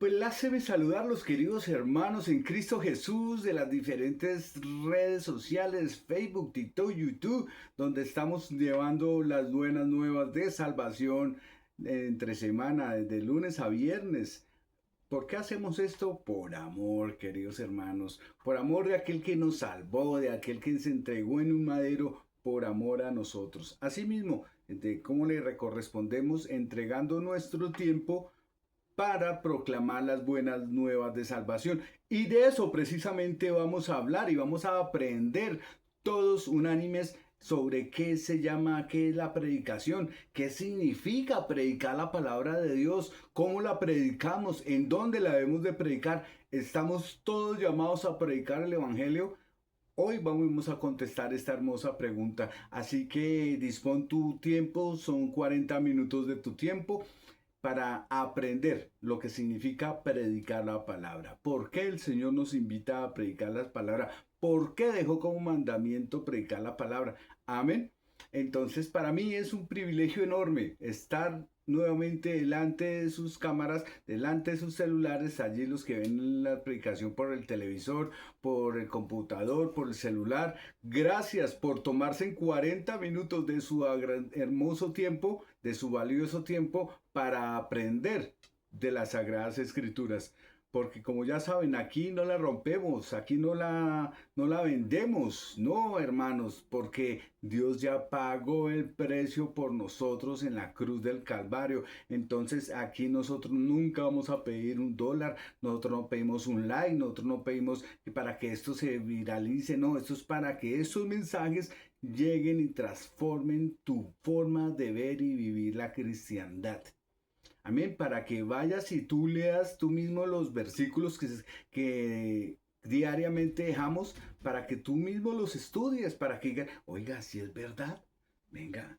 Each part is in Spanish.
Pláceme saludarlos, queridos hermanos en Cristo Jesús, de las diferentes redes sociales, Facebook, TikTok, YouTube, donde estamos llevando las buenas nuevas de salvación entre semana, de lunes a viernes. ¿Por qué hacemos esto? Por amor, queridos hermanos, por amor de aquel que nos salvó, de aquel que se entregó en un madero, por amor a nosotros. Asimismo, de cómo le correspondemos entregando nuestro tiempo para proclamar las buenas nuevas de salvación. Y de eso precisamente vamos a hablar y vamos a aprender todos unánimes sobre qué se llama, qué es la predicación, qué significa predicar la palabra de Dios, cómo la predicamos, en dónde la debemos de predicar. Estamos todos llamados a predicar el Evangelio. Hoy vamos a contestar esta hermosa pregunta, así que dispón tu tiempo, son 40 minutos de tu tiempo para aprender lo que significa predicar la palabra. ¿Por qué el Señor nos invita a predicar las palabras? ¿Por qué dejó como mandamiento predicar la palabra? Amén. Entonces, para mí es un privilegio enorme estar nuevamente delante de sus cámaras, delante de sus celulares, allí los que ven la predicación por el televisor, por el computador, por el celular. Gracias por tomarse en 40 minutos de su hermoso tiempo, de su valioso tiempo, para aprender de las Sagradas Escrituras. Porque como ya saben, aquí no la rompemos, aquí no la vendemos, no, hermanos, porque Dios ya pagó el precio por nosotros en la cruz del Calvario. Entonces aquí nosotros nunca vamos a pedir un dólar, nosotros no pedimos un like, nosotros no pedimos para que esto se viralice, no, esto es para que estos mensajes lleguen y transformen tu forma de ver y vivir la cristiandad. Amén, para que vayas y tú leas tú mismo los versículos que diariamente dejamos, para que tú mismo los estudies, para que digas, oiga, si es verdad, venga,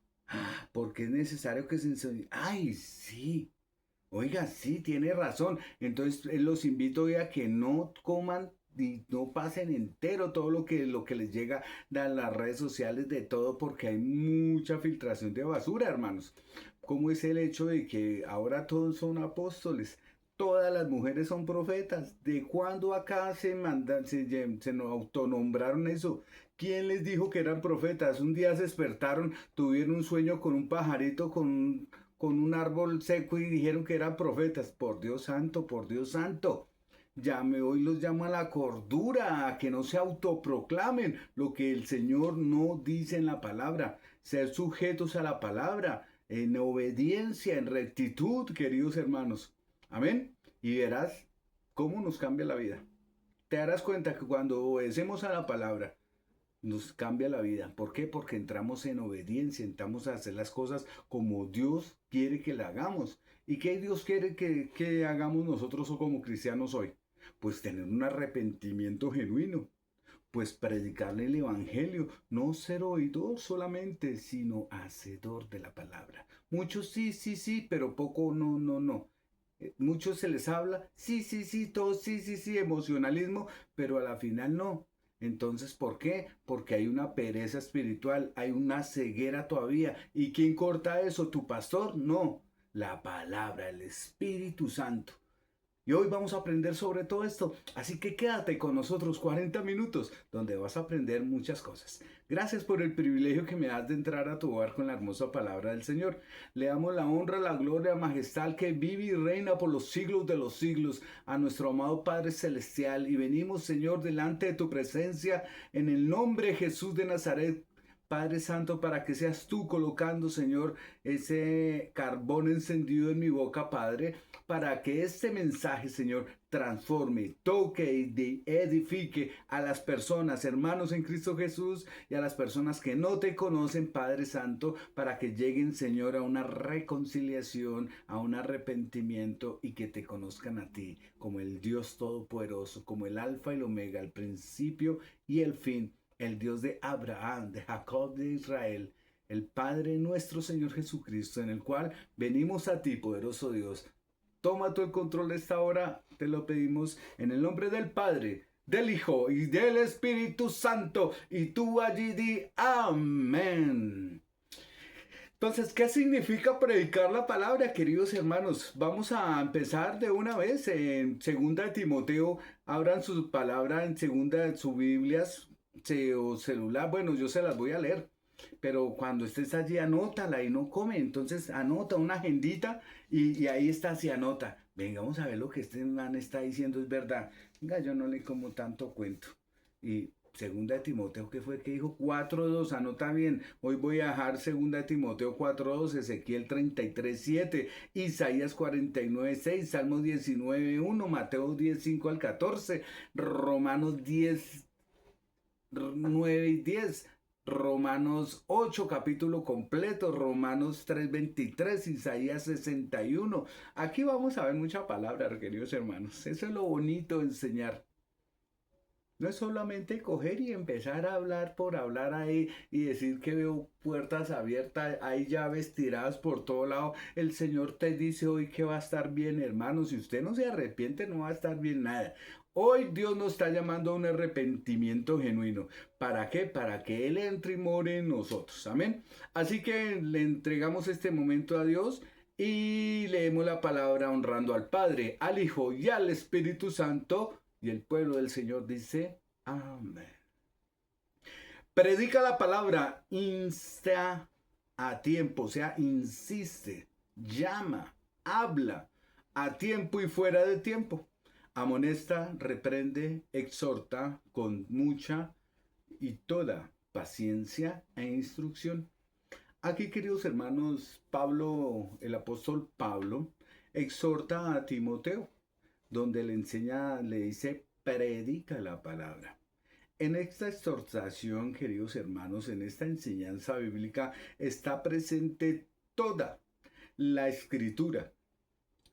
porque es necesario que se enseñe. Ay, sí, oiga, sí, tiene razón. Entonces los invito hoy a que no coman y no pasen entero todo lo que les llega de las redes sociales, de todo, porque hay mucha filtración de basura, hermanos. ¿Cómo es el hecho de que ahora todos son apóstoles? Todas las mujeres son profetas. ¿De cuándo acá se autonombraron eso? ¿Quién les dijo que eran profetas? Un día se despertaron, tuvieron un sueño con un pajarito, con un árbol seco y dijeron que eran profetas. Por Dios santo, por Dios santo. Hoy los llama a la cordura, a que no se autoproclamen lo que el Señor no dice en la palabra. Ser sujetos a la palabra, en obediencia, en rectitud, queridos hermanos. Amén. Y verás cómo nos cambia la vida. Te darás cuenta que cuando obedecemos a la palabra, nos cambia la vida. ¿Por qué? Porque entramos en obediencia, entramos a hacer las cosas como Dios quiere que la hagamos. ¿Y qué Dios quiere que hagamos nosotros o como cristianos hoy? Pues tener un arrepentimiento genuino, pues predicarle el Evangelio, no ser oidor solamente, sino hacedor de la palabra. Muchos sí, sí, sí, pero poco no, no, no. Muchos se les habla, sí, sí, sí, todo, sí, sí, sí, emocionalismo, pero a la final no. Entonces, ¿por qué? Porque hay una pereza espiritual, hay una ceguera todavía. ¿Y quién corta eso? ¿Tu pastor? No, la palabra, el Espíritu Santo. Y hoy vamos a aprender sobre todo esto, así que quédate con nosotros 40 minutos donde vas a aprender muchas cosas. Gracias por el privilegio que me das de entrar a tu hogar con la hermosa palabra del Señor. Le damos la honra, la gloria, majestad que vive y reina por los siglos de los siglos a nuestro amado Padre Celestial y venimos, Señor, delante de tu presencia en el nombre de Jesús de Nazaret. Padre Santo, para que seas tú colocando, Señor, ese carbón encendido en mi boca, Padre, para que este mensaje, Señor, transforme, toque y edifique a las personas, hermanos en Cristo Jesús, y a las personas que no te conocen, Padre Santo, para que lleguen, Señor, a una reconciliación, a un arrepentimiento y que te conozcan a ti como el Dios Todopoderoso, como el Alfa y el Omega, el principio y el fin, el Dios de Abraham, de Jacob, de Israel, el Padre nuestro Señor Jesucristo, en el cual venimos a ti, poderoso Dios. Toma tú el control de esta hora, te lo pedimos en el nombre del Padre, del Hijo y del Espíritu Santo. Y tú allí di amén. Entonces, ¿qué significa predicar la palabra, queridos hermanos? Vamos a empezar de una vez en segunda de Timoteo. Abran su palabra en segunda de sus Biblias o celular. Bueno, yo se las voy a leer, pero cuando estés allí, anótala y no come. Entonces, anota una agendita y ahí está, si anota. Venga, vamos a ver lo que este man está diciendo, es verdad. Venga, yo no le como tanto cuento. Y segunda de Timoteo, ¿qué fue que dijo? 4:2, anota bien. Hoy voy a dejar segunda de Timoteo 4:2, Ezequiel 33:7, Isaías 49:6, Salmos 19:1, Mateo 10:5 al 14, Romanos 10:9 y 10, Romanos 8, capítulo completo, Romanos 3:23, Isaías 61. Aquí vamos a ver mucha palabra, queridos hermanos. Eso es lo bonito de enseñar. No es solamente coger y empezar a hablar por hablar ahí y decir que veo puertas abiertas, hay llaves tiradas por todo lado. El Señor te dice hoy que va a estar bien, hermano. Si usted no se arrepiente, no va a estar bien nada. Hoy Dios nos está llamando a un arrepentimiento genuino. ¿Para qué? Para que Él entre y more en nosotros. Amén. Así que le entregamos este momento a Dios y leemos la palabra honrando al Padre, al Hijo y al Espíritu Santo. Y el pueblo del Señor dice, amén. Predica la palabra, insta a tiempo, o sea, insiste, llama, habla, a tiempo y fuera de tiempo. Amonesta, reprende, exhorta con mucha y toda paciencia e instrucción. Aquí, queridos hermanos, Pablo, el apóstol Pablo, exhorta a Timoteo donde le enseña, le dice, predica la palabra. En esta exhortación, queridos hermanos, en esta enseñanza bíblica está presente toda la escritura.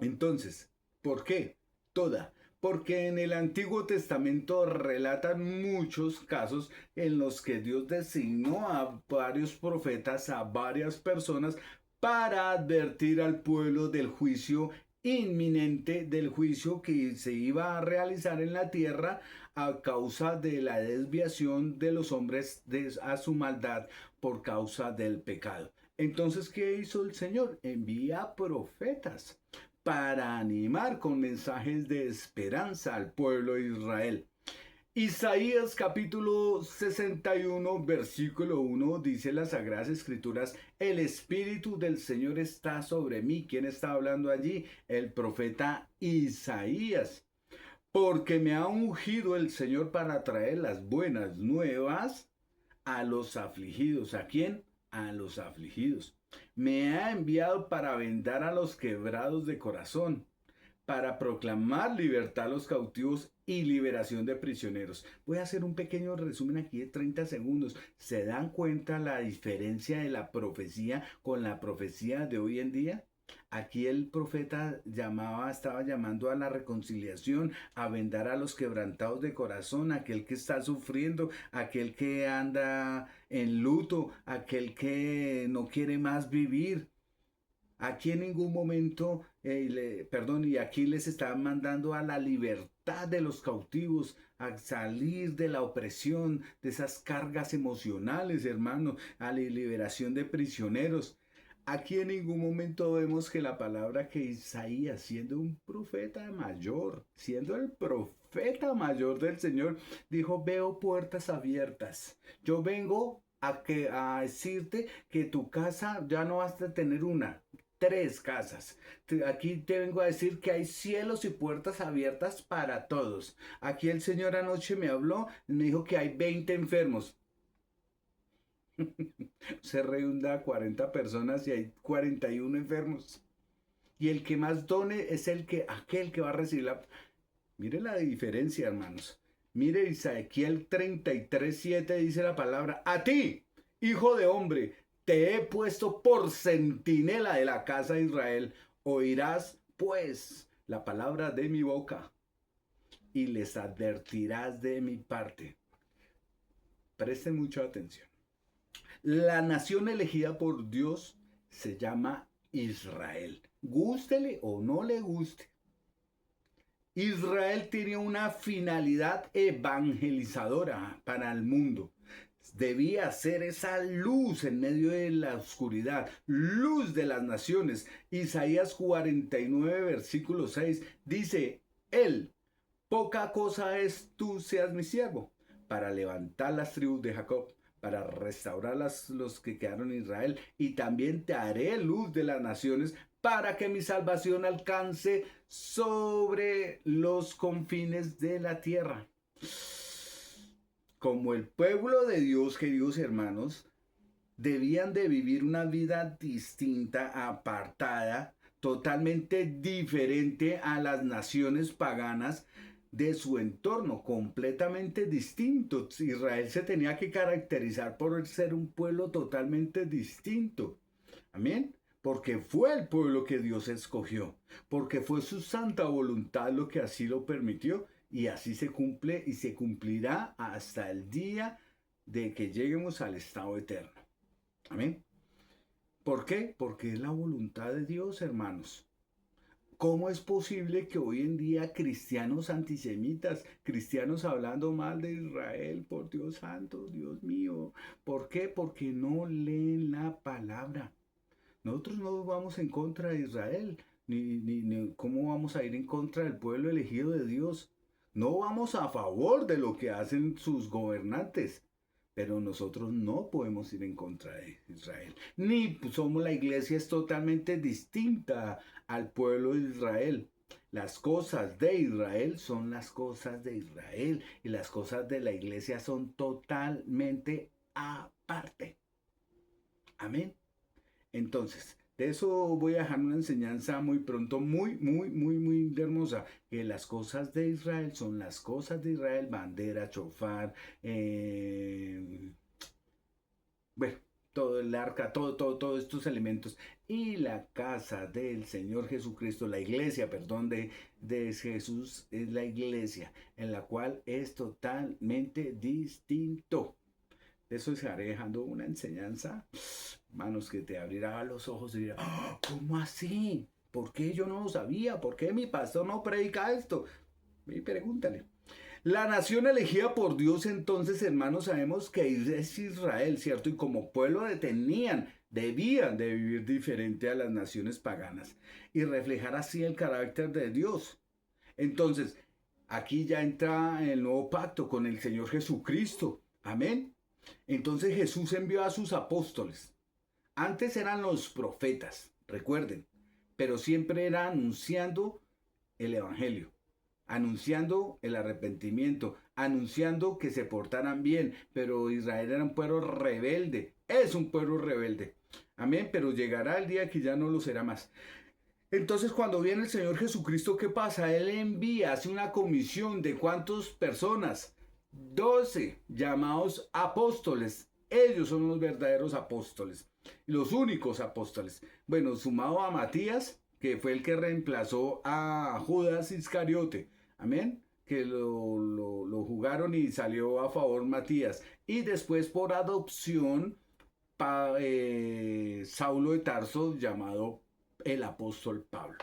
Entonces, ¿por qué? Toda. Porque en el Antiguo Testamento relatan muchos casos en los que Dios designó a varios profetas, a varias personas, para advertir al pueblo del juicio inminente, del juicio que se iba a realizar en la tierra a causa de la desviación de los hombres a su maldad por causa del pecado. Entonces, ¿qué hizo el Señor? Envía profetas para animar con mensajes de esperanza al pueblo de Israel. Isaías capítulo 61, versículo 1, dice las Sagradas Escrituras, el Espíritu del Señor está sobre mí. ¿Quién está hablando allí? El profeta Isaías. Porque me ha ungido el Señor para traer las buenas nuevas a los afligidos. ¿A quién? A los afligidos. Me ha enviado para vendar a los quebrados de corazón, para proclamar libertad a los cautivos y liberación de prisioneros. Voy a hacer un pequeño resumen aquí de 30 segundos. ¿Se dan cuenta la diferencia de la profecía con la profecía de hoy en día? Aquí el profeta estaba llamando a la reconciliación, a vendar a los quebrantados de corazón, aquel que está sufriendo, aquel que anda en luto, aquel que no quiere más vivir. Aquí en ningún momento, y aquí les está mandando a la libertad de los cautivos, a salir de la opresión, de esas cargas emocionales, hermano, a la liberación de prisioneros. Aquí en ningún momento vemos que la palabra que Isaías, siendo un profeta mayor, siendo el profeta mayor del Señor, dijo, veo puertas abiertas. Yo vengo a decirte que tu casa ya no vas a tener una, 3 casas. Aquí te vengo a decir que hay cielos y puertas abiertas para todos. Aquí el Señor anoche me habló, me dijo que hay 20 enfermos. Se reúna 40 personas y hay 41 enfermos. Y el que más done es aquel que va a recibir la... Mire la diferencia, hermanos. Mire Ezequiel 33:7 dice la palabra, a ti, hijo de hombre, te he puesto por centinela de la casa de Israel. Oirás, pues, la palabra de mi boca y les advertirás de mi parte. Presten mucha atención. La nación elegida por Dios se llama Israel. Gústele o no le guste. Israel tiene una finalidad evangelizadora para el mundo. Debía ser esa luz en medio de la oscuridad, luz de las naciones. Isaías 49, versículo 6 dice, Él, poca cosa es tú seas mi siervo, para levantar las tribus de Jacob, para restaurar los que quedaron en Israel, y también te haré luz de las naciones, para que mi salvación alcance sobre los confines de la tierra. Como el pueblo de Dios, queridos hermanos, debían de vivir una vida distinta, apartada, totalmente diferente a las naciones paganas de su entorno, completamente distinto. Israel se tenía que caracterizar por ser un pueblo totalmente distinto. Amén. Porque fue el pueblo que Dios escogió, porque fue su santa voluntad lo que así lo permitió, y así se cumple y se cumplirá hasta el día de que lleguemos al estado eterno. Amén. ¿Por qué? Porque es la voluntad de Dios, hermanos. ¿Cómo es posible que hoy en día cristianos antisemitas, cristianos hablando mal de Israel, por Dios santo, Dios mío? ¿Por qué? Porque no leen la palabra. Nosotros no vamos en contra de Israel, ni cómo vamos a ir en contra del pueblo elegido de Dios. No vamos a favor de lo que hacen sus gobernantes, pero nosotros no podemos ir en contra de Israel. Ni somos la iglesia, es totalmente distinta al pueblo de Israel. Las cosas de Israel son las cosas de Israel y las cosas de la iglesia son totalmente aparte. Amén. Entonces, de eso voy a dejar una enseñanza muy pronto, muy hermosa, que las cosas de Israel son las cosas de Israel, bandera, chofar, bueno, todo el arca, todos estos elementos. Y la casa del Señor Jesucristo, la iglesia, perdón, de Jesús, es la iglesia, en la cual es totalmente distinto. De eso estaré dejando una enseñanza, hermanos, que te abrirá los ojos y dirá, "Oh, ¿cómo así? ¿Por qué yo no lo sabía? ¿Por qué mi pastor no predica esto?" Y pregúntale. La nación elegida por Dios, entonces, hermanos, sabemos que es Israel, ¿cierto? Y como pueblo debían de vivir diferente a las naciones paganas y reflejar así el carácter de Dios. Entonces, aquí ya entra el nuevo pacto con el Señor Jesucristo. Amén. Entonces Jesús envió a sus apóstoles. Antes eran los profetas, recuerden, pero siempre era anunciando el evangelio, anunciando el arrepentimiento, anunciando que se portaran bien, pero Israel era un pueblo rebelde, es un pueblo rebelde. Amén, pero llegará el día que ya no lo será más. Entonces, cuando viene el Señor Jesucristo, ¿qué pasa? Él envía, hace una comisión de ¿cuántas personas? 12 llamados apóstoles. Ellos son los verdaderos apóstoles, los únicos apóstoles. Bueno, sumado a Matías, que fue el que reemplazó a Judas Iscariote. Amén. Que lo jugaron y salió a favor Matías. Y después por adopción, Saulo de Tarso, llamado el apóstol Pablo.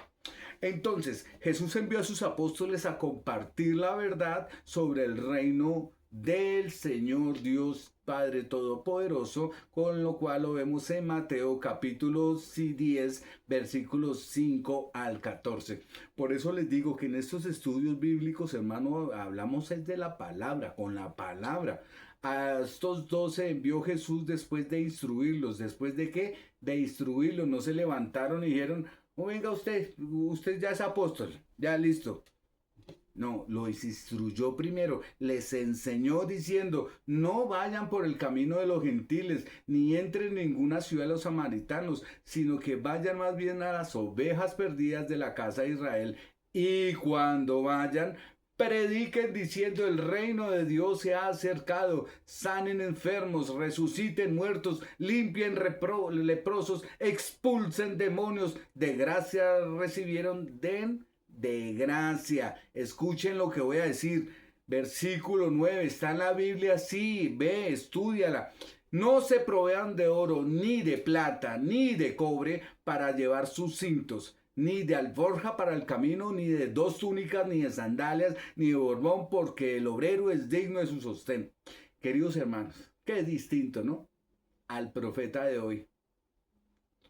Entonces, Jesús envió a sus apóstoles a compartir la verdad sobre el reino del Señor Dios Padre Todopoderoso, con lo cual lo vemos en Mateo capítulo 10, versículos 5 al 14. Por eso les digo que en estos estudios bíblicos, hermano, hablamos es de la palabra, con la palabra. A estos 12 envió Jesús después de instruirlos. ¿Después de qué? De instruirlos. No se levantaron y dijeron, oh, venga usted ya es apóstol, ya listo. No, los instruyó primero, les enseñó diciendo, no vayan por el camino de los gentiles, ni entren en ninguna ciudad de los samaritanos, sino que vayan más bien a las ovejas perdidas de la casa de Israel. Y cuando vayan, prediquen diciendo, el reino de Dios se ha acercado, sanen enfermos, resuciten muertos, limpien leprosos, expulsen demonios, de gracia recibieron, den de gracia. Escuchen lo que voy a decir. Versículo 9, está en la Biblia, sí, ve, estúdiala. No se provean de oro, ni de plata, ni de cobre para llevar sus cintos, ni de alforja para el camino, ni de dos túnicas, ni de sandalias, ni de borbón, porque el obrero es digno de su sostén. Queridos hermanos, Qué distinto, ¿no? Al profeta de hoy.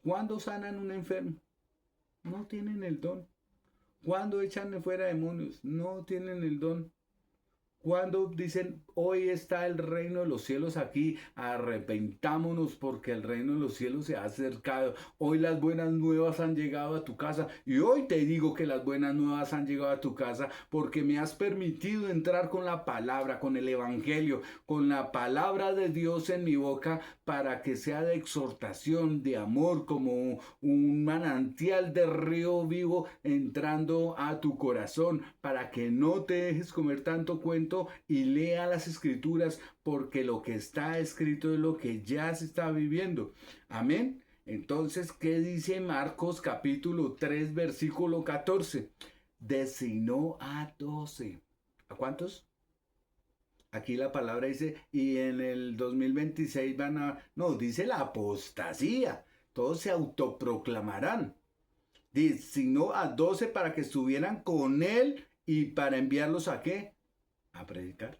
¿Cuándo sanan un enfermo? No tienen el don. ¿Cuándo echan fuera demonios? No tienen el don. Cuando dicen, hoy está el reino de los cielos aquí, arrepentámonos porque el reino de los cielos se ha acercado. Hoy las buenas nuevas han llegado a tu casa. Y hoy te digo que las buenas nuevas han llegado a tu casa porque me has permitido entrar con la palabra, con el evangelio, con la palabra de Dios en mi boca para que sea de exhortación, de amor, como un manantial de río vivo entrando a tu corazón, para que no te dejes comer tanto cuento y lea las escrituras, porque lo que está escrito es lo que ya se está viviendo. Amén. Entonces, ¿qué dice Marcos capítulo 3, versículo 14? Designó a 12. ¿A cuántos? Aquí la palabra dice, y en el 2026 van a... No, dice la apostasía. Todos se autoproclamarán. Designó a 12 para que estuvieran con él y para enviarlos a ¿qué? A predicar.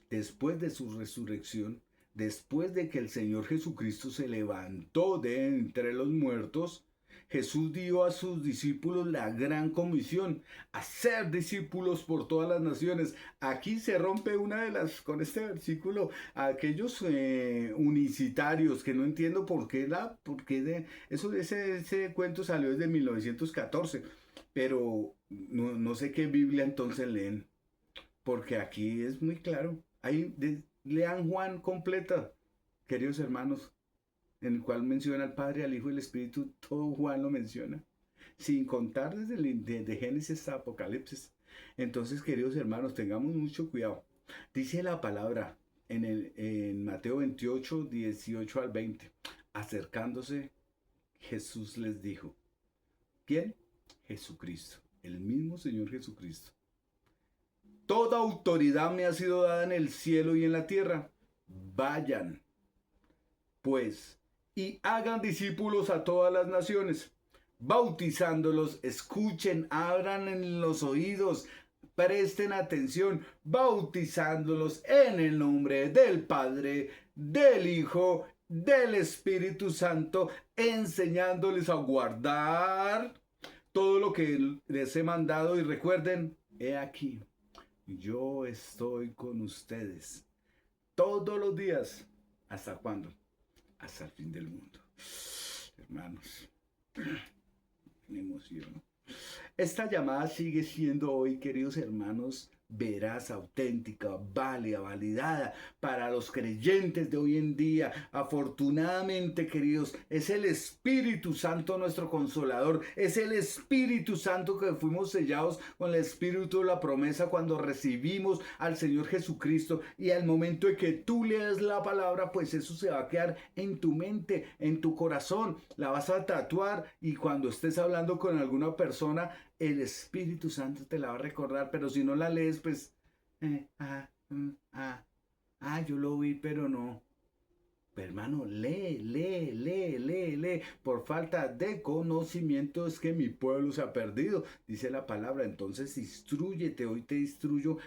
Después de su resurrección, después de que el Señor Jesucristo se levantó de entre los muertos, Jesús dio a sus discípulos la gran comisión, hacer discípulos por todas las naciones. Aquí se rompe una de las, con este versículo, aquellos unicitarios que no entiendo por qué ese cuento salió desde 1914, pero no sé qué Biblia entonces leen. Porque aquí es muy claro. Lean Juan completa, queridos hermanos, en el cual menciona al Padre, al Hijo y al Espíritu. Todo Juan lo menciona, sin contar desde Génesis a Apocalipsis. Entonces, queridos hermanos, tengamos mucho cuidado. Dice la palabra en Mateo 28, 18 al 20. Acercándose, Jesús les dijo. ¿Quién? Jesucristo, el mismo Señor Jesucristo. Toda autoridad me ha sido dada en el cielo y en la tierra. Vayan, pues, y hagan discípulos a todas las naciones, bautizándolos, escuchen, abran en los oídos, presten atención, bautizándolos en el nombre del Padre, del Hijo, del Espíritu Santo, enseñándoles a guardar todo lo que les he mandado. Y recuerden, he aquí, yo estoy con ustedes todos los días. ¿Hasta cuándo? Hasta el fin del mundo. Hermanos, me emociono. Esta llamada sigue siendo hoy, queridos hermanos, veraz, auténtica, válida, validada para los creyentes de hoy en día. Afortunadamente, queridos, es el Espíritu Santo nuestro consolador, es el Espíritu Santo que fuimos sellados con el Espíritu de la promesa cuando recibimos al Señor Jesucristo, y al momento de que tú leas la palabra, pues eso se va a quedar en tu mente, en tu corazón, la vas a tatuar, y cuando estés hablando con alguna persona, el Espíritu Santo te la va a recordar. Pero si no la lees, pues, yo lo vi, pero no. Pero hermano, lee. Por falta de conocimiento es que mi pueblo se ha perdido, dice la palabra. Entonces, instrúyete, hoy te instruyo,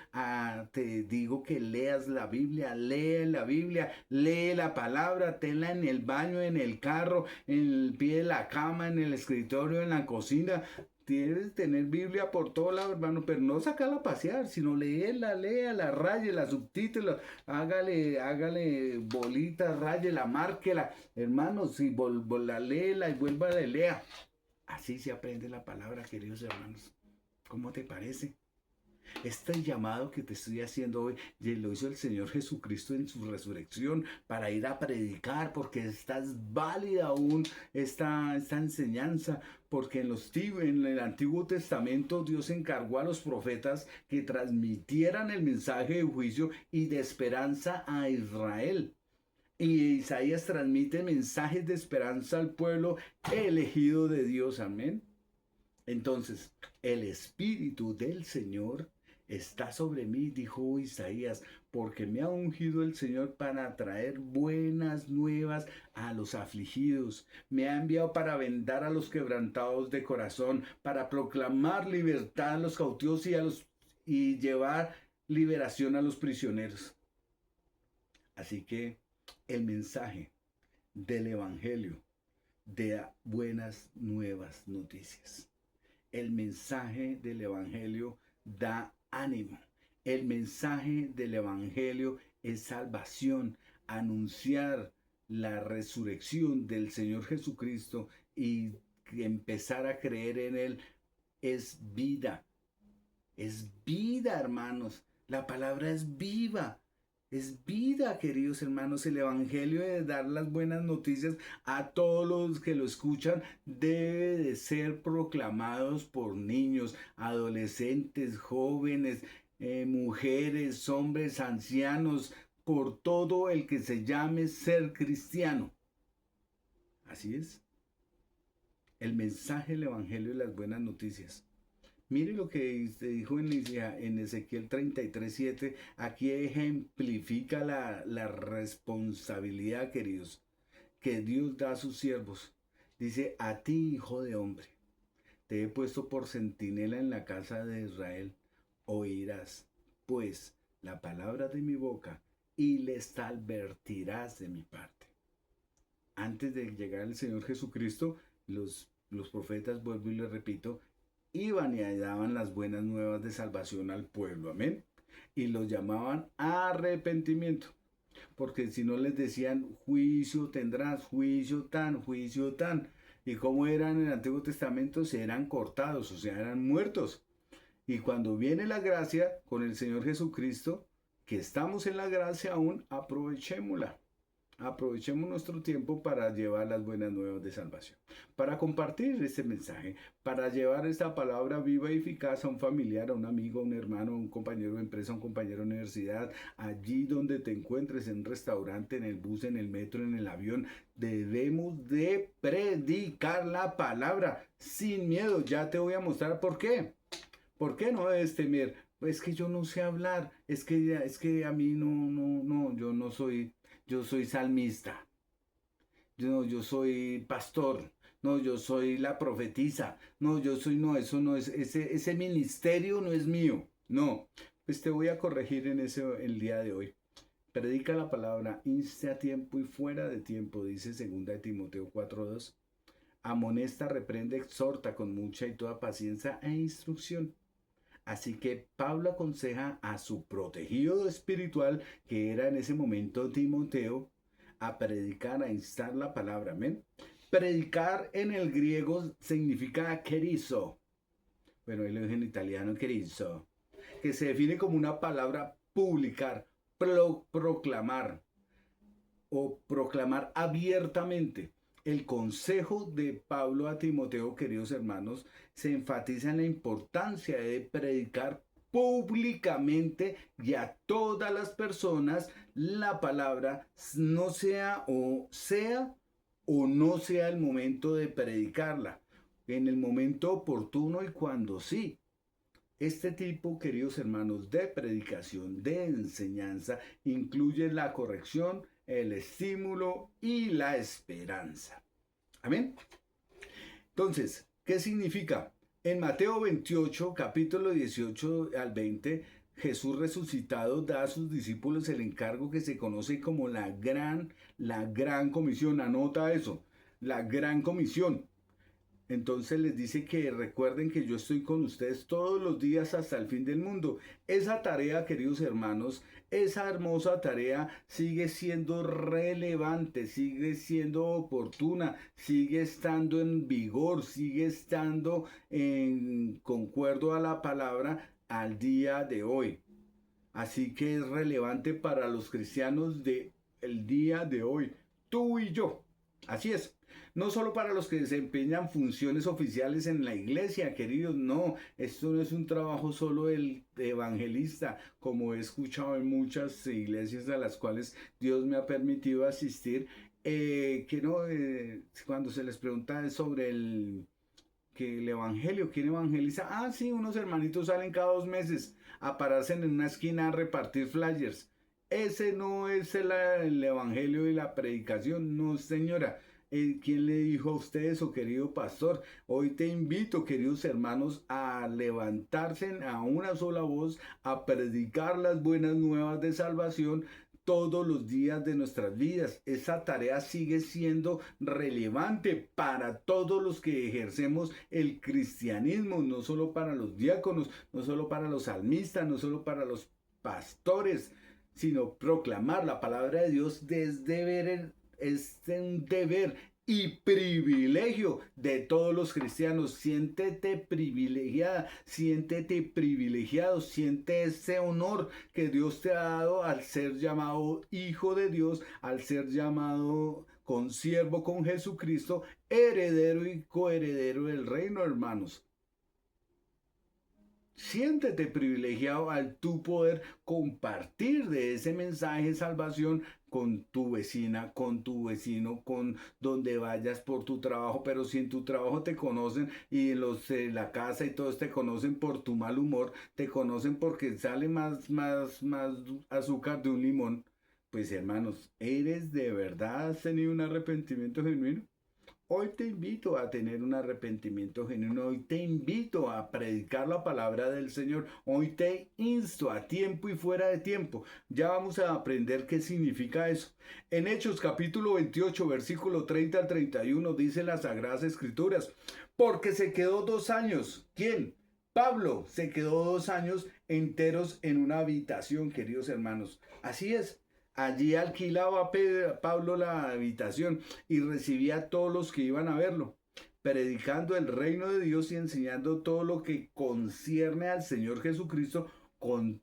te digo que leas la Biblia, lee la Biblia, lee la palabra, tenla en el baño, en el carro, en el pie de la cama, en el escritorio, en la cocina. Tienes que tener Biblia por todo lado, hermano, pero no sacarla a pasear, sino léala, ráyela, subtítulos, hágale bolitas, ráyela, márquela. Hermano, si la léela y vuelva a lea. Así se aprende la palabra, queridos hermanos. ¿Cómo te parece? Este llamado que te estoy haciendo hoy, lo hizo el Señor Jesucristo en su resurrección para ir a predicar, porque esta es válida aún, esta enseñanza, porque en el Antiguo Testamento Dios encargó a los profetas que transmitieran el mensaje de juicio y de esperanza a Israel. Y Isaías transmite mensajes de esperanza al pueblo elegido de Dios. Amén. Entonces, el Espíritu del Señor está sobre mí, dijo Isaías, porque me ha ungido el Señor para traer buenas nuevas a los afligidos. Me ha enviado para vendar a los quebrantados de corazón, para proclamar libertad a los cautivos y llevar liberación a los prisioneros. Así que el mensaje del Evangelio da buenas nuevas noticias. El mensaje del Evangelio da ánimo. El mensaje del Evangelio es salvación, anunciar la resurrección del Señor Jesucristo y empezar a creer en Él es vida. Es vida, hermanos. La palabra es viva. Es vida, queridos hermanos. El Evangelio de dar las buenas noticias a todos los que lo escuchan debe de ser proclamados por niños, adolescentes, jóvenes, mujeres, hombres, ancianos, por todo el que se llame ser cristiano. Así es. El mensaje del Evangelio y las buenas noticias. Mire lo que se dijo en Ezequiel 33:7. Aquí ejemplifica la responsabilidad, queridos, que Dios da a sus siervos. Dice, a ti, hijo de hombre, te he puesto por centinela en la casa de Israel. Oirás, pues, la palabra de mi boca y les advertirás de mi parte. Antes de llegar el Señor Jesucristo, los profetas, vuelvo y les repito, iban y daban las buenas nuevas de salvación al pueblo, amén, y los llamaban arrepentimiento, porque si no les decían juicio tendrás, juicio tan, y como eran en el Antiguo Testamento, se eran cortados, o sea, eran muertos, y cuando viene la gracia con el Señor Jesucristo, que estamos en la gracia aún, aprovechémosla. Aprovechemos nuestro tiempo para llevar las buenas nuevas de salvación, para compartir este mensaje, para llevar esta palabra viva y eficaz a un familiar, a un amigo, a un hermano, a un compañero de empresa, a un compañero de universidad, allí donde te encuentres, en un restaurante, en el bus, en el metro, en el avión. Debemos de predicar la palabra sin miedo. Ya te voy a mostrar por qué. ¿Por qué no debes temer? Es que yo no sé hablar, es que a mí yo no soy. Yo soy salmista, yo soy pastor, no, yo soy la profetisa, no, eso no es, ese ministerio no es mío, no. Pues te voy a corregir en eso el día de hoy. Predica la palabra, inste a tiempo y fuera de tiempo, dice 2 Timoteo 4:2. Amonesta, reprende, exhorta con mucha y toda paciencia e instrucción. Así que Pablo aconseja a su protegido espiritual, que era en ese momento Timoteo, a predicar, a instar la palabra. Amén. Predicar en el griego significa kerizo. Bueno, él lo dice en italiano kerizo, que se define como una palabra publicar, proclamar o proclamar abiertamente. El consejo de Pablo a Timoteo, queridos hermanos, se enfatiza en la importancia de predicar públicamente y a todas las personas la palabra, no sea o no sea el momento de predicarla, en el momento oportuno y cuando sí. Este tipo, queridos hermanos, de predicación, de enseñanza, incluye la corrección, el estímulo y la esperanza. Amén. Entonces, ¿qué significa? En Mateo 28, capítulo 18 al 20, Jesús resucitado da a sus discípulos el encargo que se conoce como la gran comisión. Anota eso, la gran comisión. Entonces les dice que recuerden que yo estoy con ustedes todos los días hasta el fin del mundo. Esa tarea, queridos hermanos, esa hermosa tarea sigue siendo relevante, sigue siendo oportuna, sigue estando en vigor, sigue estando en concuerdo a la palabra al día de hoy. Así que es relevante para los cristianos del día de hoy, tú y yo. Así es. No solo para los que desempeñan funciones oficiales en la iglesia, queridos, no, esto no es un trabajo solo del evangelista, como he escuchado en muchas iglesias a las cuales Dios me ha permitido asistir, que no, cuando se les pregunta sobre que el evangelio, ¿quién evangeliza? Ah, sí, unos hermanitos salen cada 2 meses a pararse en una esquina a repartir flyers. Ese no es el evangelio y la predicación, no, señora. ¿Quién le dijo a usted eso, querido pastor? Hoy te invito, queridos hermanos, a levantarse a una sola voz, a predicar las buenas nuevas de salvación todos los días de nuestras vidas. Esa tarea sigue siendo relevante para todos los que ejercemos el cristianismo, no solo para los diáconos, no solo para los salmistas, no solo para los pastores, sino proclamar la palabra de Dios desde ver es un deber y privilegio de todos los cristianos. Siéntete privilegiada, siéntete privilegiado, siente ese honor que Dios te ha dado al ser llamado hijo de Dios, al ser llamado consiervo con Jesucristo, heredero y coheredero del reino, hermanos. Siéntete privilegiado al tú poder compartir de ese mensaje de salvación con tu vecina, con tu vecino, con donde vayas por tu trabajo. Pero si en tu trabajo te conocen y los de la casa y todos te conocen por tu mal humor, te conocen porque sale más azúcar de un limón, pues hermanos, ¿eres de verdad, has tenido un arrepentimiento genuino? Hoy te invito a tener un arrepentimiento genuino. Hoy te invito a predicar la palabra del Señor. Hoy te insto a tiempo y fuera de tiempo. Ya vamos a aprender qué significa eso. En Hechos capítulo 28, versículo 30 al 31 dice las Sagradas Escrituras. Porque se quedó 2 años. ¿Quién? Pablo se quedó 2 años enteros en una habitación, queridos hermanos. Así es. Allí alquilaba Pablo la habitación y recibía a todos los que iban a verlo, predicando el reino de Dios y enseñando todo lo que concierne al Señor Jesucristo con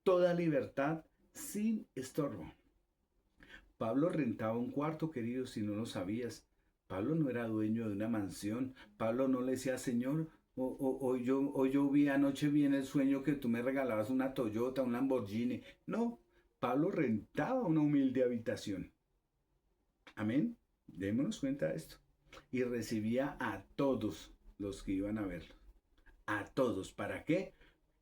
toda libertad, sin estorbo. Pablo rentaba un cuarto, querido, si no lo sabías. Pablo no era dueño de una mansión. Pablo no le decía, Señor, hoy yo vi anoche vi en el sueño que tú me regalabas una Toyota, un Lamborghini. No, Pablo rentaba una humilde habitación. Amén. Démonos cuenta de esto. Y recibía a todos los que iban a verlo. A todos. ¿Para qué?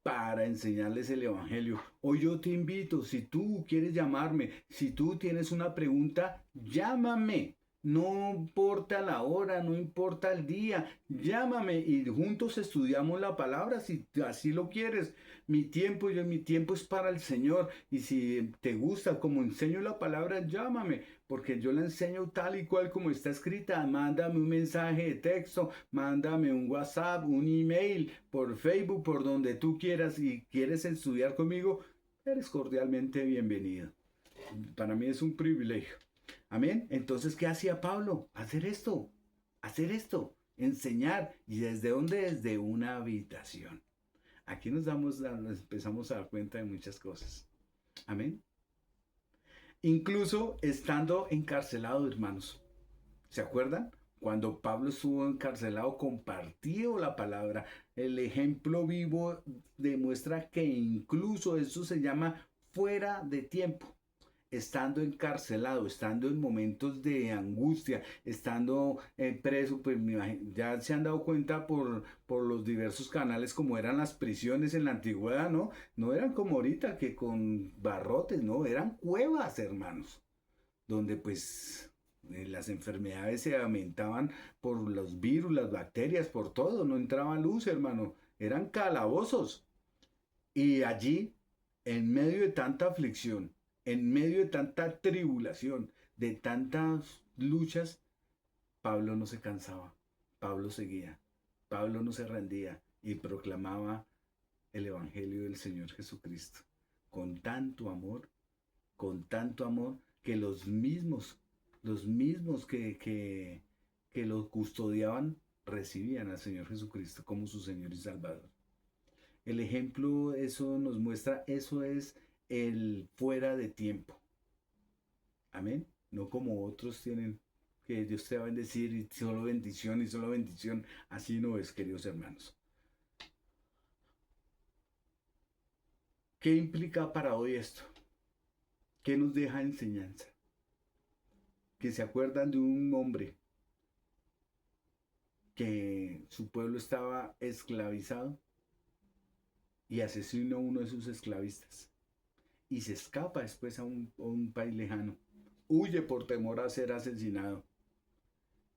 Para enseñarles el Evangelio. Hoy yo te invito, si tú quieres llamarme, si tú tienes una pregunta, llámame. No importa la hora, no importa el día, llámame y juntos estudiamos la palabra si así lo quieres. Mi tiempo es para el Señor y si te gusta como enseño la palabra, llámame, porque yo la enseño tal y cual como está escrita. Mándame un mensaje de texto, mándame un WhatsApp, un email, por Facebook, por donde tú quieras y quieres estudiar conmigo, eres cordialmente bienvenido. Para mí es un privilegio. Amén. Entonces, ¿qué hacía Pablo? Hacer esto, enseñar. ¿Y desde dónde? Desde una habitación. Aquí nos empezamos a dar cuenta de muchas cosas. Amén. Incluso estando encarcelado, hermanos. ¿Se acuerdan? Cuando Pablo estuvo encarcelado, compartió la palabra. El ejemplo vivo demuestra que incluso eso se llama fuera de tiempo. Estando encarcelado, estando en momentos de angustia, estando preso, pues ya se han dado cuenta por los diversos canales como eran las prisiones en la antigüedad, ¿no? No eran como ahorita que con barrotes, no, eran cuevas, hermanos, donde pues las enfermedades se aumentaban por los virus, las bacterias, por todo, no entraba luz, hermano, eran calabozos. Y allí, en medio de tanta aflicción, en medio de tanta tribulación, de tantas luchas, Pablo no se cansaba, Pablo seguía, Pablo no se rendía y proclamaba el Evangelio del Señor Jesucristo con tanto amor que los mismos que lo custodiaban, recibían al Señor Jesucristo como su Señor y Salvador. El ejemplo, eso nos muestra, eso es el fuera de tiempo. Amén. No como otros tienen, que Dios te va a bendecir y solo bendición y solo bendición. Así no es, queridos hermanos. ¿Qué implica para hoy esto? ¿Qué nos deja enseñanza? Que se acuerdan de un hombre que su pueblo estaba esclavizado y asesinó a uno de sus esclavistas y se escapa después a un país lejano. Huye por temor a ser asesinado.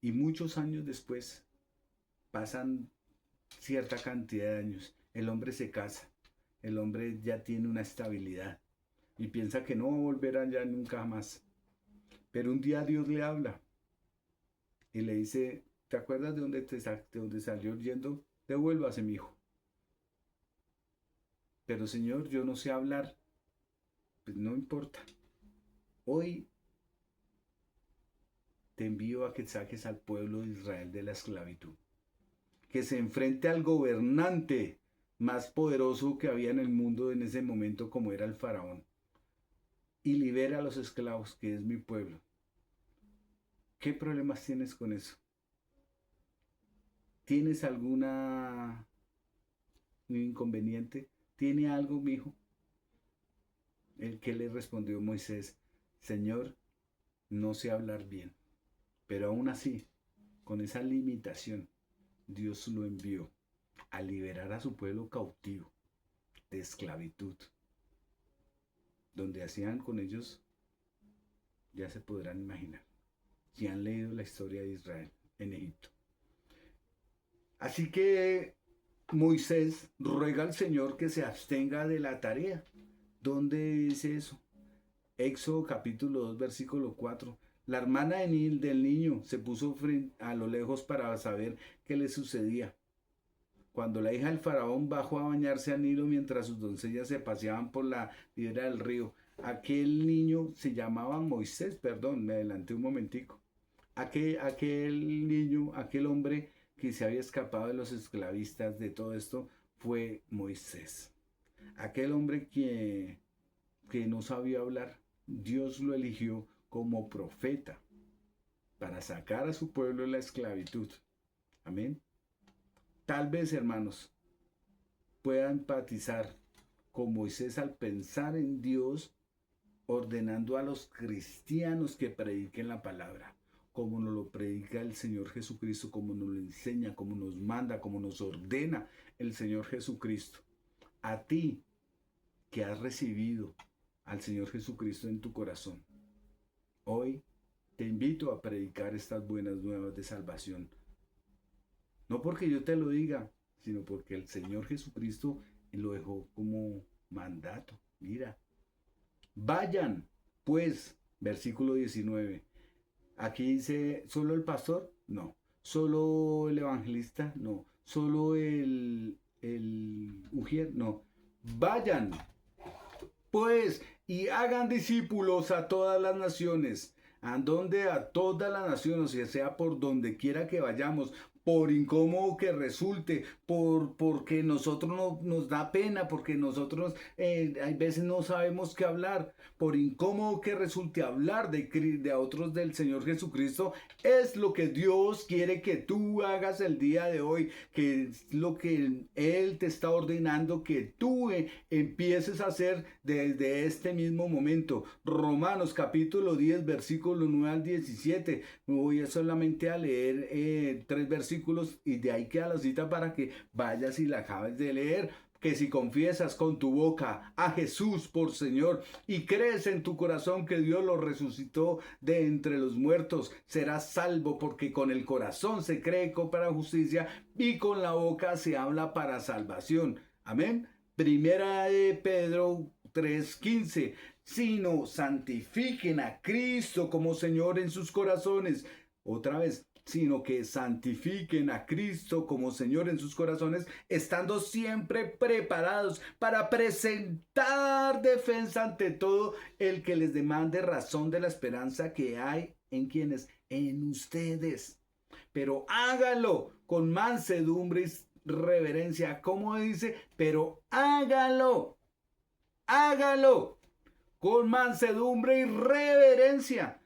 Y muchos años después, pasan cierta cantidad de años, el hombre se casa, el hombre ya tiene una estabilidad, y piensa que no va a volver allá nunca más. Pero un día Dios le habla y le dice, ¿te acuerdas de dónde salió yendo? Devuélvase, mi hijo. Pero Señor, yo no sé hablar. Pues no importa. Hoy te envío a que saques al pueblo de Israel de la esclavitud. Que se enfrente al gobernante más poderoso que había en el mundo en ese momento, como era el faraón. Y libera a los esclavos, que es mi pueblo. ¿Qué problemas tienes con eso? ¿Tienes alguna inconveniente? ¿Tiene algo, mi hijo? El que le respondió Moisés, Señor, no sé hablar bien, pero aún así, con esa limitación, Dios lo envió a liberar a su pueblo cautivo de esclavitud, donde hacían con ellos, ya se podrán imaginar, si han leído la historia de Israel en Egipto. Así que Moisés ruega al Señor que se abstenga de la tarea. ¿Dónde dice eso? Éxodo capítulo 2, versículo 4. La hermana del niño se puso a lo lejos para saber qué le sucedía. Cuando la hija del faraón bajó a bañarse al Nilo mientras sus doncellas se paseaban por la ribera del río, aquel niño se llamaba Moisés, perdón, me adelanté un momentico. Aquel niño, aquel hombre que se había escapado de los esclavistas de todo esto, fue Moisés. Aquel hombre que no sabía hablar, Dios lo eligió como profeta para sacar a su pueblo de la esclavitud. Amén. Tal vez, hermanos, pueda empatizar con Moisés al pensar en Dios ordenando a los cristianos que prediquen la palabra, como nos lo predica el Señor Jesucristo, como nos lo enseña, como nos manda, como nos ordena el Señor Jesucristo. A ti que has recibido al Señor Jesucristo en tu corazón, hoy te invito a predicar estas buenas nuevas de salvación. No porque yo te lo diga, sino porque el Señor Jesucristo lo dejó como mandato. Mira, vayan, pues, versículo 19. Aquí dice, ¿solo el pastor? No. ¿Solo el evangelista? No. ¿Solo el ujier? No. Vayan, pues, y hagan discípulos a todas las naciones. ¿A dónde? A todas las naciones, o sea, por donde quiera que vayamos, por incómodo que resulte, porque nosotros nos da pena, porque nosotros hay veces no sabemos qué hablar, por incómodo que resulte hablar de otros del Señor Jesucristo, es lo que Dios quiere que tú hagas el día de hoy, que es lo que Él te está ordenando que tú empieces a hacer desde este mismo momento. Romanos capítulo 10, versículo 9 al 17. Me voy solamente a leer 3 versículos y de ahí queda la cita para que vayas y la acabes de leer. Que si confiesas con tu boca a Jesús por Señor y crees en tu corazón que Dios lo resucitó de entre los muertos, serás salvo, porque con el corazón se cree para justicia y con la boca se habla para salvación. Amén. Primera de Pedro 3:15. Sino santifiquen a Cristo como Señor en sus corazones. Otra vez, sino que santifiquen a Cristo como Señor en sus corazones, estando siempre preparados para presentar defensa ante todo el que les demande razón de la esperanza que hay en quienes, en ustedes. Pero hágalo con mansedumbre y reverencia, como dice, pero hágalo, hágalo con mansedumbre y reverencia.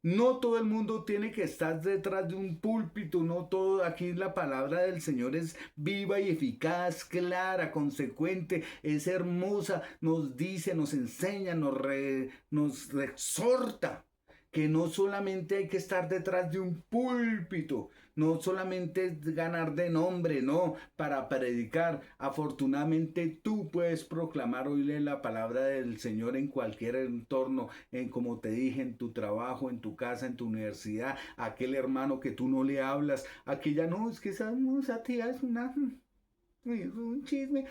No todo el mundo tiene que estar detrás de un púlpito, no todo. Aquí la palabra del Señor es viva y eficaz, clara, consecuente, es hermosa, nos dice, nos enseña, nos exhorta que no solamente hay que estar detrás de un púlpito, no solamente ganar de nombre, no, para predicar. Afortunadamente tú puedes proclamar, oírle la palabra del Señor en cualquier entorno, como te dije, en tu trabajo, en tu casa, en tu universidad, aquel hermano que tú no le hablas, aquella no, es que esa tía es un chisme.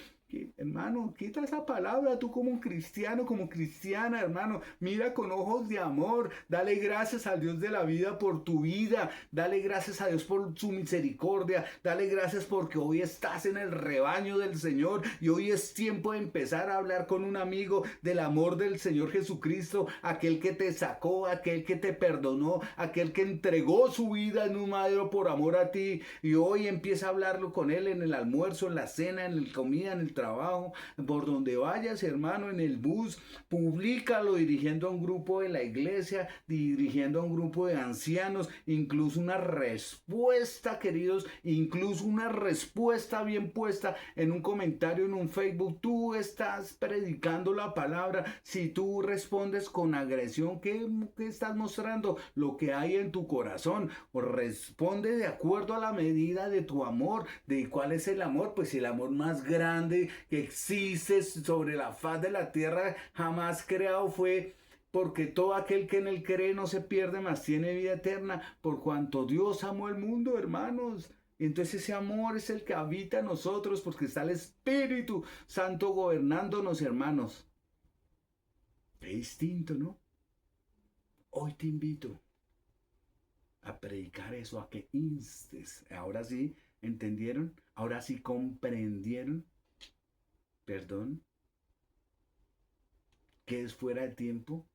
Hermano, quita esa palabra, tú como un cristiano, como cristiana, hermano, mira con ojos de amor, dale gracias al Dios de la vida por tu vida, dale gracias a Dios por su misericordia, dale gracias porque hoy estás en el rebaño del Señor y hoy es tiempo de empezar a hablar con un amigo del amor del Señor Jesucristo, aquel que te sacó, aquel que te perdonó, aquel que entregó su vida en un madero por amor a ti y hoy empieza a hablarlo con él en el almuerzo, en la cena, en la comida, en el trabajo, por donde vayas, hermano, en el bus, publícalo dirigiendo a un grupo de la iglesia, dirigiendo a un grupo de ancianos, incluso una respuesta, queridos, incluso una respuesta bien puesta en un comentario en un Facebook. Tú estás predicando la palabra. Si tú respondes con agresión, ¿qué estás mostrando? Lo que hay en tu corazón. O responde de acuerdo a la medida de tu amor. ¿De cuál es el amor? Pues el amor más grande que existe sobre la faz de la tierra jamás creado fue porque todo aquel que en él cree no se pierde, mas tiene vida eterna, por cuanto Dios amó el mundo, hermanos. Y entonces ese amor es el que habita en nosotros, porque está el Espíritu Santo gobernándonos, hermanos. Qué distinto, ¿no? Hoy te invito a predicar eso, a que instes. Ahora sí, ¿entendieron? Ahora sí comprendieron. Perdón, que es fuera de tiempo.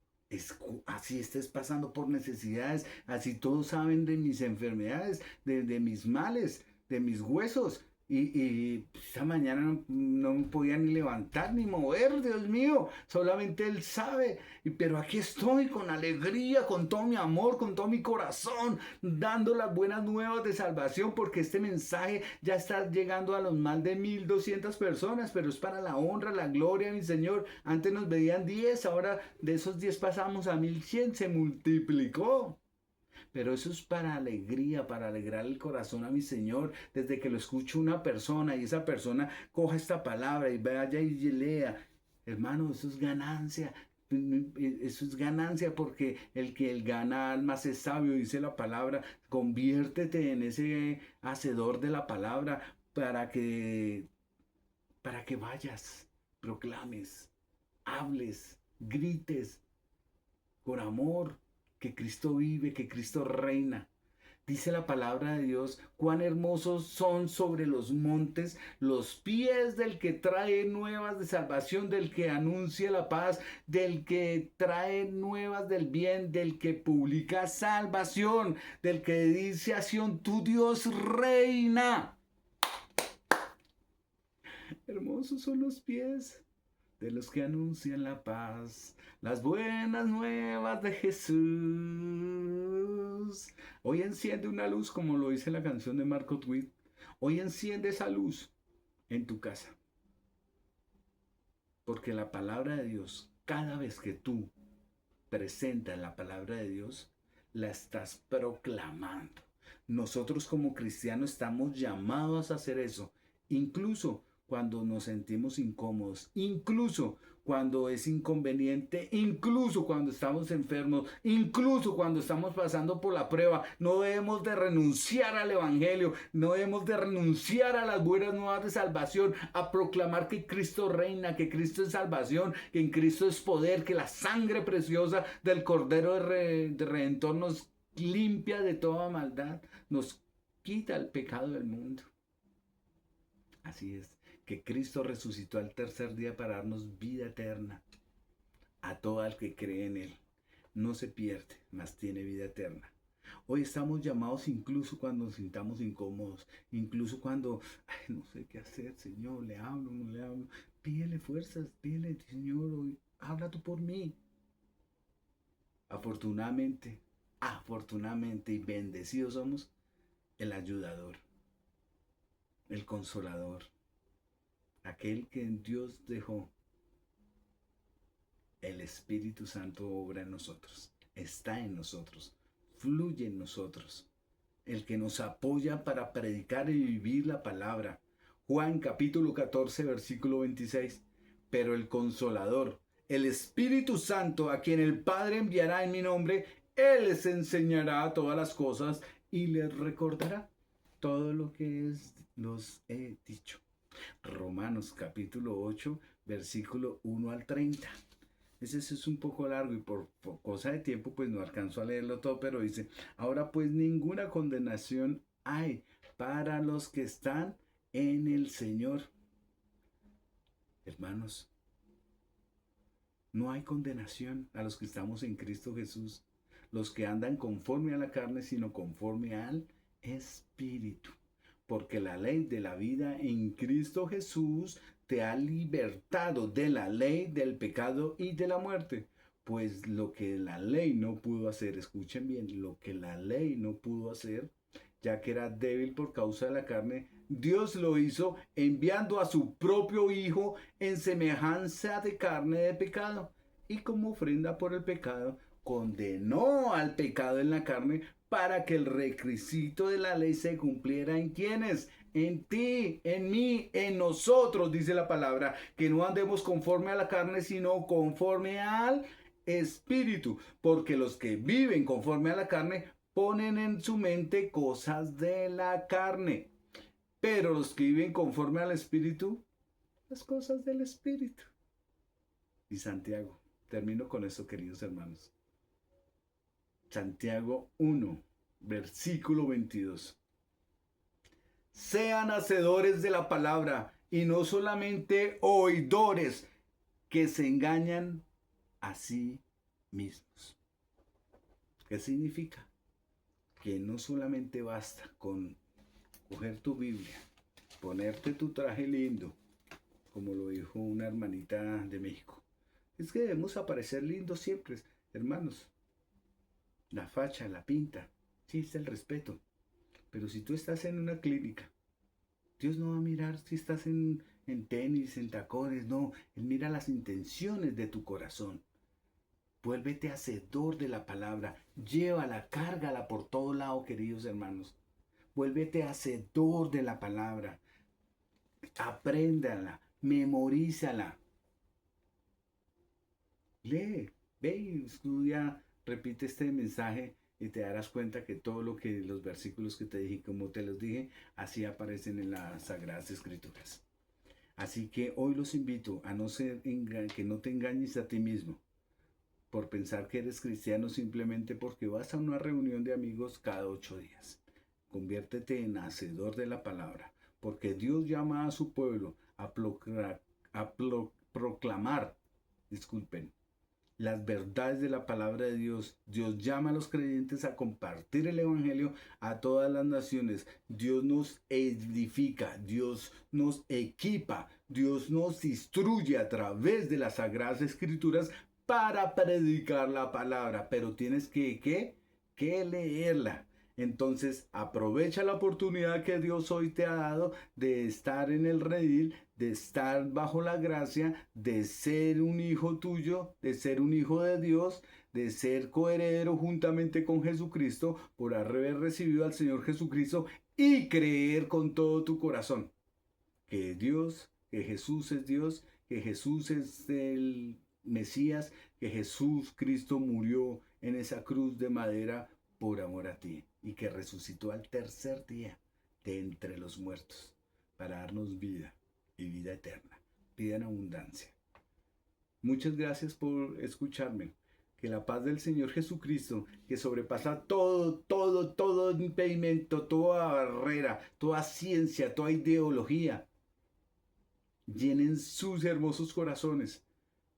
Así estés pasando por necesidades, así todos saben de mis enfermedades, de mis males, de mis huesos. Y esta mañana no me podía ni levantar ni mover, Dios mío, solamente Él sabe. Pero aquí estoy con alegría, con todo mi amor, con todo mi corazón, dando las buenas nuevas de salvación, porque este mensaje ya está llegando a los más de 1,200 personas, pero es para la honra, la gloria de mi Señor. Antes nos veían 10, ahora de esos 10 pasamos a 1,100, se multiplicó. Pero eso es para alegría, para alegrar el corazón a mi Señor. Desde que lo escucho una persona y esa persona coja esta palabra y vaya y lea. Hermano, eso es ganancia. Eso es ganancia porque el gana almas es sabio, dice la palabra. Conviértete en ese hacedor de la palabra para que vayas, proclames, hables, grites con amor, que Cristo vive, que Cristo reina. Dice la palabra de Dios, cuán hermosos son sobre los montes los pies del que trae nuevas de salvación, del que anuncia la paz, del que trae nuevas del bien, del que publica salvación, del que dice a Sión, tu Dios reina. Hermosos son los pies de los que anuncian la paz, las buenas nuevas de Jesús. Hoy enciende una luz, como lo dice la canción de Marco Witt. Hoy enciende esa luz en tu casa. Porque la palabra de Dios, cada vez que tú presentas la palabra de Dios, la estás proclamando. Nosotros como cristianos estamos llamados a hacer eso. Incluso cuando nos sentimos incómodos, incluso cuando es inconveniente, incluso cuando estamos enfermos, incluso cuando estamos pasando por la prueba, no debemos de renunciar al Evangelio, no debemos de renunciar a las buenas nuevas de salvación, a proclamar que Cristo reina, que Cristo es salvación, que en Cristo es poder, que la sangre preciosa del Cordero de Redentor nos limpia de toda maldad, nos quita el pecado del mundo. Así es, que Cristo resucitó al tercer día para darnos vida eterna a todo el que cree en Él. No se pierde, mas tiene vida eterna. Hoy estamos llamados incluso cuando nos sintamos incómodos, incluso cuando, no sé qué hacer, Señor, le hablo, no le hablo. Pídele fuerzas, pídele, Señor, hoy, habla tú por mí. Afortunadamente y bendecidos somos el ayudador, el consolador, aquel que en Dios dejó. El Espíritu Santo obra en nosotros, está en nosotros, fluye en nosotros, el que nos apoya para predicar y vivir la palabra. Juan capítulo 14, versículo 26. Pero el Consolador, el Espíritu Santo, a quien el Padre enviará en mi nombre, Él les enseñará todas las cosas y les recordará todo lo que los he dicho. Romanos capítulo 8, versículo 1 al 30. Ese es un poco largo y por cosa de tiempo pues no alcanzo a leerlo todo, pero dice, ahora pues ninguna condenación hay para los que están en el Señor. Hermanos, no hay condenación a los que estamos en Cristo Jesús, los que andan conforme a la carne, sino conforme al Espíritu. Porque la ley de la vida en Cristo Jesús te ha libertado de la ley del pecado y de la muerte. Pues lo que la ley no pudo hacer, escuchen bien, lo que la ley no pudo hacer, ya que era débil por causa de la carne, Dios lo hizo enviando a su propio Hijo en semejanza de carne de pecado. Y como ofrenda por el pecado, condenó al pecado en la carne para que el requisito de la ley se cumpliera en quienes, en ti, en mí, en nosotros, dice la palabra, que no andemos conforme a la carne, sino conforme al Espíritu, porque los que viven conforme a la carne ponen en su mente cosas de la carne, pero los que viven conforme al Espíritu, las cosas del Espíritu. Y Santiago, termino con esto, queridos hermanos. Santiago 1, versículo 22. Sean hacedores de la palabra y no solamente oidores que se engañan a sí mismos. ¿Qué significa? Que no solamente basta con coger tu Biblia, ponerte tu traje lindo, como lo dijo una hermanita de México. Es que debemos aparecer lindos siempre, hermanos. La facha, la pinta, sí es el respeto. Pero si tú estás en una clínica, Dios no va a mirar si estás en tenis, en tacones, no. Él mira las intenciones de tu corazón. Vuélvete hacedor de la palabra. Llévala, cárgala por todo lado, queridos hermanos. Vuélvete hacedor de la palabra. Apréndala, memorízala. Lee, ve y estudia, repite este mensaje y te darás cuenta que todo lo que los versículos que te dije, como te los dije, así aparecen en las Sagradas Escrituras. Así que hoy los invito a que no te engañes a ti mismo por pensar que eres cristiano simplemente porque vas a una reunión de amigos cada 8 días. Conviértete en hacedor de la palabra, porque Dios llama a su pueblo a proclamar, las verdades de la palabra de Dios. Dios llama a los creyentes a compartir el evangelio a todas las naciones. Dios nos edifica, Dios nos equipa, Dios nos instruye a través de las Sagradas Escrituras para predicar la palabra, pero tienes que leerla. Entonces aprovecha la oportunidad que Dios hoy te ha dado de estar en el redil, de estar bajo la gracia, de ser un hijo tuyo, de ser un hijo de Dios, de ser coheredero juntamente con Jesucristo por haber recibido al Señor Jesucristo y creer con todo tu corazón que Jesús es Dios, que Jesús es el Mesías, que Jesús Cristo murió en esa cruz de madera por amor a ti y que resucitó al tercer día de entre los muertos para darnos vida y vida eterna, vida en abundancia. Muchas gracias por escucharme. Que la paz del Señor Jesucristo, que sobrepasa todo impedimento, toda barrera, toda ciencia, toda ideología, llenen sus hermosos corazones.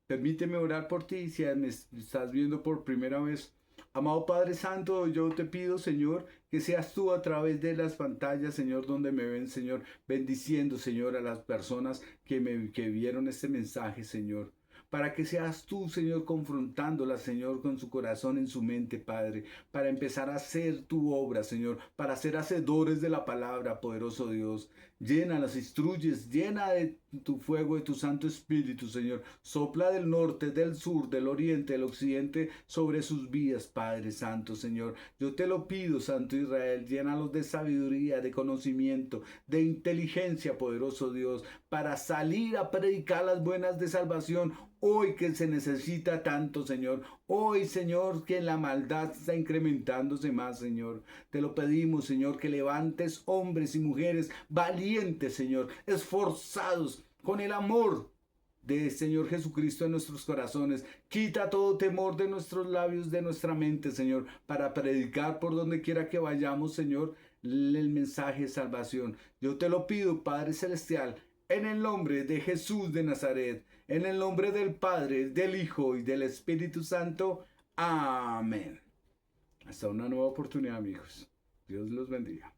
Permíteme orar por ti si me estás viendo por primera vez. Amado Padre Santo, yo te pido, Señor, que seas tú a través de las pantallas, Señor, donde me ven, Señor, bendiciendo, Señor, a las personas que vieron este mensaje, Señor. Para que seas tú, Señor, confrontándolas, Señor, con su corazón en su mente, Padre, para empezar a hacer tu obra, Señor, para ser hacedores de la palabra, poderoso Dios. Llénalas, instruyes, llena de tu fuego, de tu Santo Espíritu, Señor. Sopla del norte, del sur, del oriente, del occidente, sobre sus vidas, Padre Santo, Señor. Yo te lo pido, Santo Israel, llénalos de sabiduría, de conocimiento, de inteligencia, poderoso Dios, para salir a predicar las buenas de salvación Hoy que se necesita tanto, Señor. Hoy, Señor, que la maldad está incrementándose más, Señor. Te lo pedimos, Señor, que levantes hombres y mujeres valientes, Señor, esforzados con el amor de Señor Jesucristo en nuestros corazones. Quita todo temor de nuestros labios, de nuestra mente, Señor, para predicar por donde quiera que vayamos, Señor, el mensaje de salvación. Yo te lo pido, Padre Celestial, en el nombre de Jesús de Nazaret, en el nombre del Padre, del Hijo y del Espíritu Santo. Amén. Hasta una nueva oportunidad, amigos. Dios los bendiga.